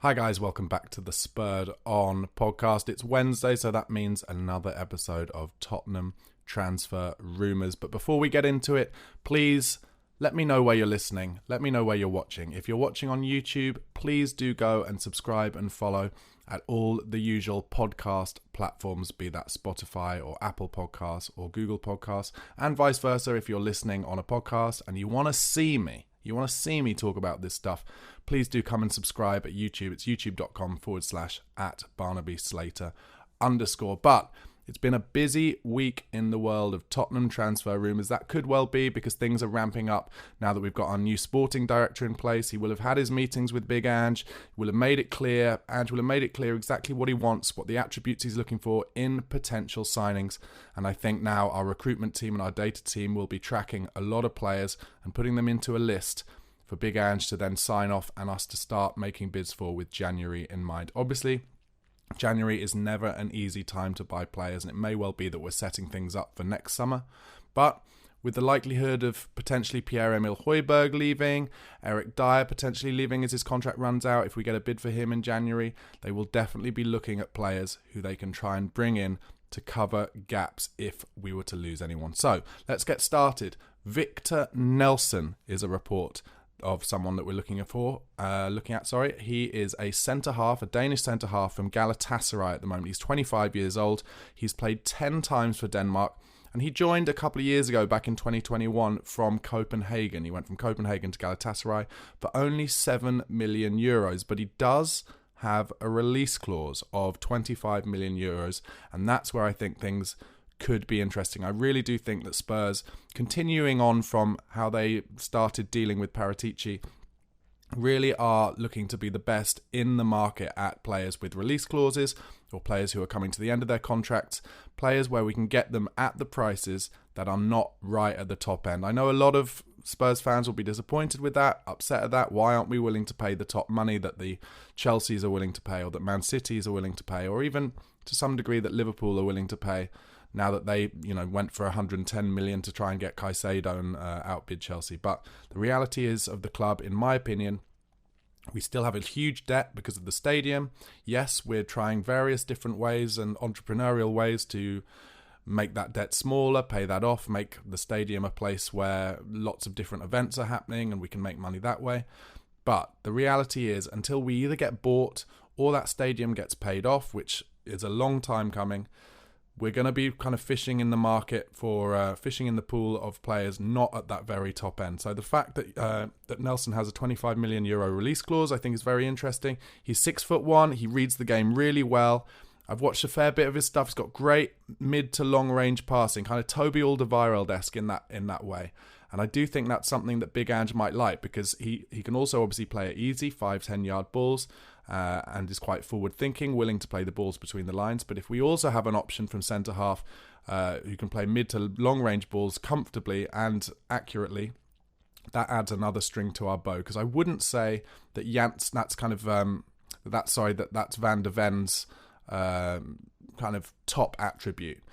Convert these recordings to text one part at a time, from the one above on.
Hi guys, welcome back to the Spurred On podcast. It's Wednesday, so that means another episode of Tottenham Transfer Rumours. But before we get into it, please let me know where you're listening. Let me know where you're watching. If you're watching on YouTube, please do go and subscribe and follow at all the usual podcast platforms, be that Spotify or Apple Podcasts or Google Podcasts, and vice versa. If you're listening on a podcast and you want to see me talk about this stuff, please do come and subscribe at YouTube. It's youtube.com/@BarnabySlater_. But it's been a busy week in the world of Tottenham transfer rumours. That could well be because things are ramping up now that we've got our new sporting director in place. He will have had his meetings with Big Ange. He will have made it clear. Ange will have made it clear exactly what he wants, what the attributes he's looking for in potential signings. And I think now our recruitment team and our data team will be tracking a lot of players and putting them into a list for Big Ange to then sign off and us to start making bids for with January in mind. Obviously, January is never an easy time to buy players, and it may well be that we're setting things up for next summer. But with the likelihood of potentially Pierre-Emile Højbjerg leaving, Eric Dyer potentially leaving as his contract runs out, if we get a bid for him in January, they will definitely be looking at players who they can try and bring in to cover gaps if we were to lose anyone. So let's get started. Victor Nelson is a report of someone that we're looking at. He is a centre-half, a Danish centre-half from Galatasaray at the moment. He's 25 years old. He's played 10 times for Denmark, and he joined a couple of years ago, back in 2021, from Copenhagen. He went from Copenhagen to Galatasaray for only €7 million, but he does have a release clause of €25 million, and that's where I think things could be interesting. I really do think that Spurs, continuing on from how they started dealing with Paratici, really are looking to be the best in the market at players with release clauses or players who are coming to the end of their contracts, players where we can get them at the prices that are not right at the top end. I know a lot of Spurs fans will be disappointed with that, upset at that. Why aren't we willing to pay the top money that the Chelseas are willing to pay, or that Man Cities are willing to pay, or even to some degree that Liverpool are willing to pay, now that they, went for 110 million to try and get Caicedo and outbid Chelsea. But the reality is of the club, in my opinion, we still have a huge debt because of the stadium. Yes, we're trying various different ways and entrepreneurial ways to make that debt smaller, pay that off, make the stadium a place where lots of different events are happening and we can make money that way. But the reality is, until we either get bought or that stadium gets paid off, which is a long time coming, we're going to be kind of fishing in the market for fishing in the pool of players not at that very top end. So the fact that that Nelson has a €25 million release clause, I think is very interesting. He's 6'1". He reads the game really well. I've watched a fair bit of his stuff. He's got great mid to long range passing, kind of Toby Alderweireld-esque in that way. And I do think that's something that Big Ange might like, because he can also obviously play it easy, 5-10 yard balls. And is quite forward-thinking, willing to play the balls between the lines. But if we also have an option from centre-half who can play mid to long-range balls comfortably and accurately, that adds another string to our bow. Because I wouldn't say that that's Van der Ven's kind of top attribute.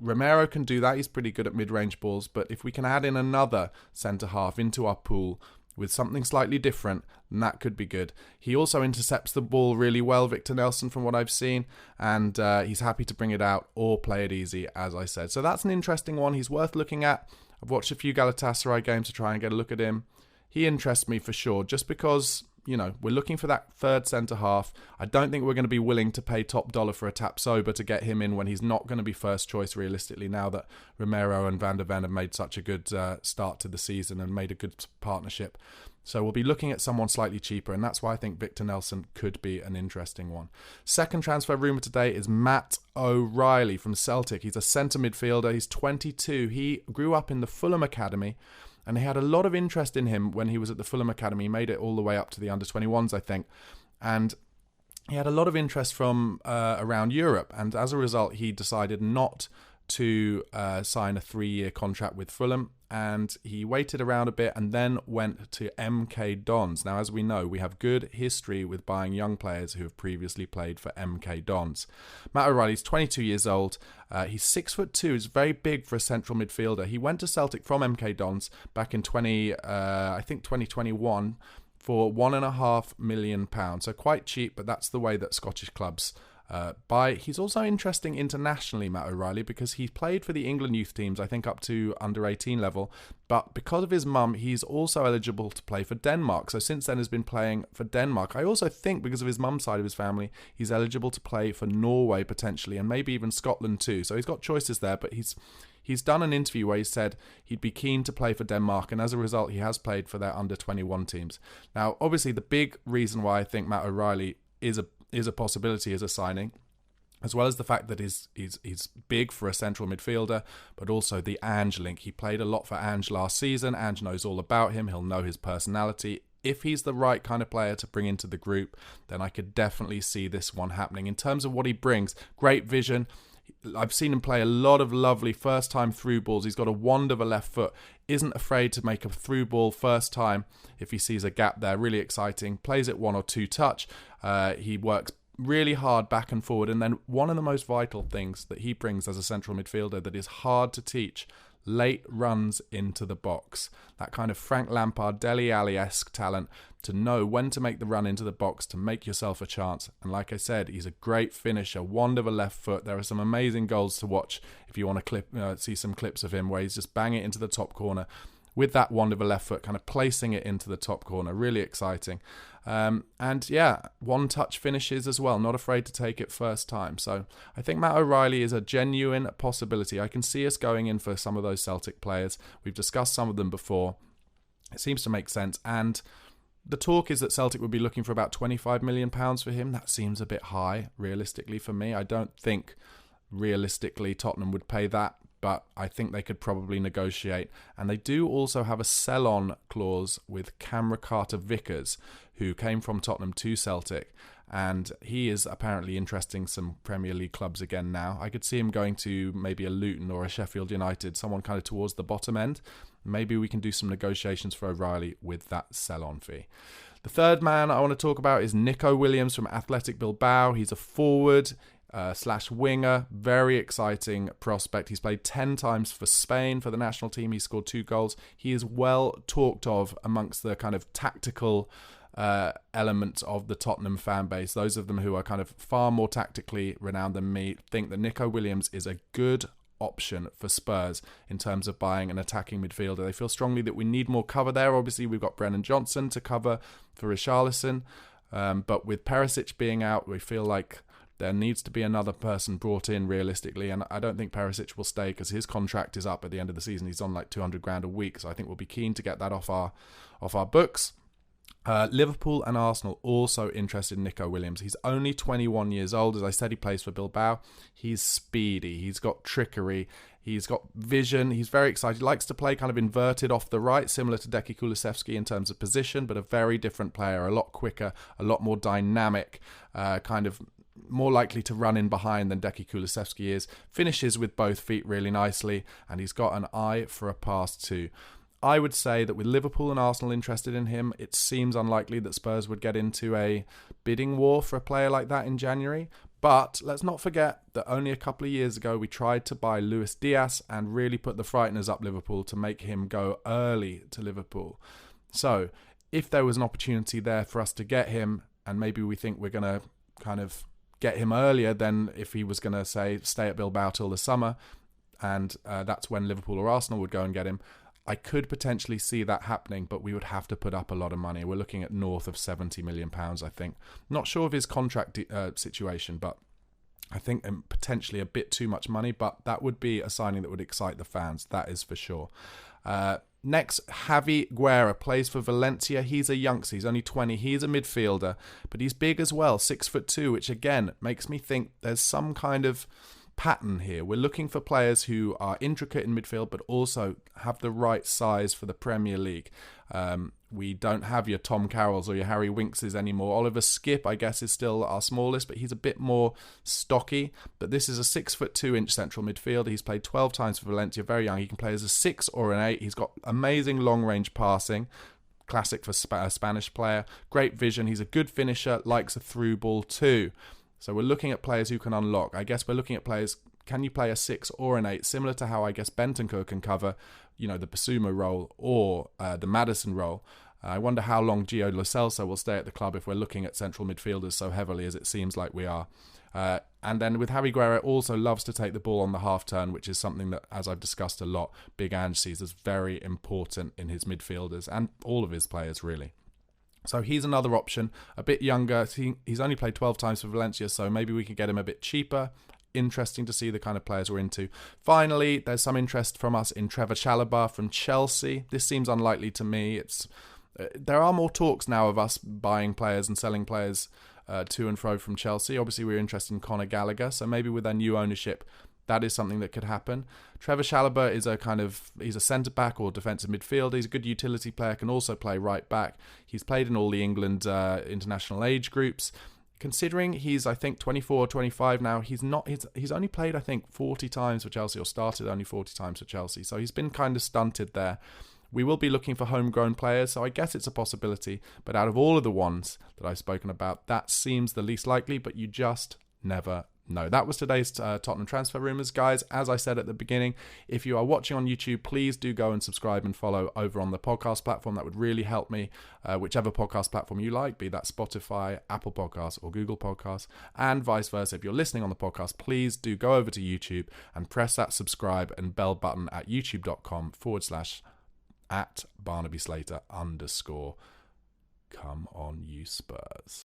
Romero can do that. He's pretty good at mid-range balls. But if we can add in another centre-half into our pool with something slightly different, then that could be good. He also intercepts the ball really well, Victor Nelson, from what I've seen, and he's happy to bring it out or play it easy, as I said. So that's an interesting one. He's worth looking at. I've watched a few Galatasaray games to try and get a look at him. He interests me for sure, just because, we're looking for that third centre-half. I don't think we're going to be willing to pay top dollar for a Tapsoba to get him in when he's not going to be first choice realistically, now that Romero and Van der Ven have made such a good start to the season and made a good partnership. So we'll be looking at someone slightly cheaper, and that's why I think Victor Nelson could be an interesting one. Second transfer rumour today is Matt OReilly from Celtic. He's a centre midfielder. He's 22. He grew up in the Fulham Academy, and he had a lot of interest in him when he was at the Fulham Academy. He made it all the way up to the under-21s, I think. And he had a lot of interest from around Europe. And as a result, he decided not to sign a 3-year contract with Fulham. And he waited around a bit and then went to MK Dons. Now, as we know, we have good history with buying young players who have previously played for MK Dons. Matt OReilly's 22 years old. He's 6'2". He's very big for a central midfielder. He went to Celtic from MK Dons back in 2021. for £1.5 million. So quite cheap, but that's the way that Scottish clubs buy. He's also interesting internationally, Matt O'Reilly, because he played for the England youth teams, I think up to under 18 level. But because of his mum, he's also eligible to play for Denmark. So since then has been playing for Denmark. I also think because of his mum's side of his family, he's eligible to play for Norway potentially, and maybe even Scotland too. So he's got choices there, but He's done an interview where he said he'd be keen to play for Denmark, and as a result, he has played for their under-21 teams. Now, obviously, the big reason why I think Matt O'Reilly is a possibility as a signing, as well as the fact that he's big for a central midfielder, but also the Ange link. He played a lot for Ange last season. Ange knows all about him. He'll know his personality. If he's the right kind of player to bring into the group, then I could definitely see this one happening. In terms of what he brings, great vision. I've seen him play a lot of lovely first-time through balls. He's got a wand of a left foot. Isn't afraid to make a through ball first time if he sees a gap there. Really exciting. Plays it 1 or 2 touch. He works really hard back and forward. And then one of the most vital things that he brings as a central midfielder that is hard to teach, late runs into the box. That kind of Frank Lampard, Dele Alli-esque talent to know when to make the run into the box to make yourself a chance. And like I said, he's a great finisher, wand of a left foot. There are some amazing goals to watch if you want to see some clips of him where he's just banging it into the top corner with that wand of a left foot, kind of placing it into the top corner. Really exciting. And yeah, one-touch finishes as well. Not afraid to take it first time. So I think Matt O'Reilly is a genuine possibility. I can see us going in for some of those Celtic players. We've discussed some of them before. It seems to make sense. And the talk is that Celtic would be looking for about £25 million for him. That seems a bit high, realistically, for me. I don't think, realistically, Tottenham would pay that, but I think they could probably negotiate. And they do also have a sell-on clause with Cameron Carter-Vickers, who came from Tottenham to Celtic, and he is apparently interesting some Premier League clubs again now. I could see him going to maybe a Luton or a Sheffield United, someone kind of towards the bottom end. Maybe we can do some negotiations for O'Reilly with that sell-on fee. The third man I want to talk about is Nico Williams from Athletic Bilbao. He's a forward / winger, very exciting prospect. He's played 10 times for Spain for the national team. He scored 2 goals. He is well talked of amongst the kind of tactical elements of the Tottenham fan base. Those of them who are kind of far more tactically renowned than me think that Nico Williams is a good option for Spurs in terms of buying an attacking midfielder. They feel strongly that we need more cover there. Obviously, we've got Brennan Johnson to cover for Richarlison, but with Perisic being out, we feel like there needs to be another person brought in realistically, and I don't think Perisic will stay because his contract is up at the end of the season. He's on like 200 grand a week, so I think we'll be keen to get that off our books. Liverpool and Arsenal also interested in Nico Williams. He's only 21 years old. As I said, he plays for Bilbao. He's speedy. He's got trickery. He's got vision. He's very excited. He likes to play kind of inverted off the right, similar to Decky Kulusevski in terms of position, but a very different player, a lot quicker, a lot more dynamic, kind of more likely to run in behind than Decky Kulusevski is. Finishes with both feet really nicely, and he's got an eye for a pass too. I would say that with Liverpool and Arsenal interested in him, it seems unlikely that Spurs would get into a bidding war for a player like that in January. But let's not forget that only a couple of years ago we tried to buy Luis Diaz and really put the frighteners up Liverpool to make him go early to Liverpool. So if there was an opportunity there for us to get him, and maybe we think we're going to kind of get him earlier than if he was going to, say, stay at Bilbao till the summer, and that's when Liverpool or Arsenal would go and get him, I could potentially see that happening, but we would have to put up a lot of money. We're looking at north of £70 million, I think. Not sure of his contract situation, but I think potentially a bit too much money, but that would be a signing that would excite the fans, that is for sure. Next, Javi Guera plays for Valencia. He's a youngster, he's only 20. He's a midfielder, but he's big as well, 6'2", which again makes me think there's some kind of pattern here. We're looking for players who are intricate in midfield but also have the right size for the Premier League. We don't have your Tom Carrolls or your Harry Winkses anymore. Oliver Skipp, I guess, is still our smallest, but he's a bit more stocky. But this is a 6'2" central midfielder. He's played 12 times for Valencia, very young. He can play as a 6 or an 8. He's got amazing long-range passing. Classic for a Spanish player. Great vision. He's a good finisher, likes a through ball too. So we're looking at players who can unlock. I guess we're looking at players, can you play a 6 or an 8, similar to how I guess Bentancur can cover, the Basuma role or the Maddison role. I wonder how long Gio Lo Celso will stay at the club if we're looking at central midfielders so heavily as it seems like we are. And then with Javi Guera, also loves to take the ball on the half turn, which is something that, as I've discussed a lot, Big Ange sees as very important in his midfielders and all of his players, really. So he's another option, a bit younger. He's only played 12 times for Valencia, so maybe we could get him a bit cheaper. Interesting to see the kind of players we're into. Finally, there's some interest from us in Trevor Shala from Chelsea. This seems unlikely to me. There are more talks now of us buying players and selling players to and fro from Chelsea. Obviously, we're interested in Conor Gallagher, so maybe with their new ownership, that is something that could happen. Trevor Shala is he's a centre-back or defensive midfielder. He's a good utility player, can also play right-back. He's played in all the England international age groups. Considering he's, I think, 24 or 25 now, he's only played, I think, 40 times for Chelsea, or started only 40 times for Chelsea. So he's been kind of stunted there. We will be looking for homegrown players, so I guess it's a possibility. But out of all of the ones that I've spoken about, that seems the least likely, but you just never know. That was today's Tottenham transfer rumours, guys. As I said at the beginning, if you are watching on YouTube, please do go and subscribe and follow over on the podcast platform. That would really help me, whichever podcast platform you like, be that Spotify, Apple Podcasts or Google Podcasts, and vice versa. If you're listening on the podcast, please do go over to YouTube and press that subscribe and bell button at youtube.com/@BarnabySlater_. Come on, you Spurs.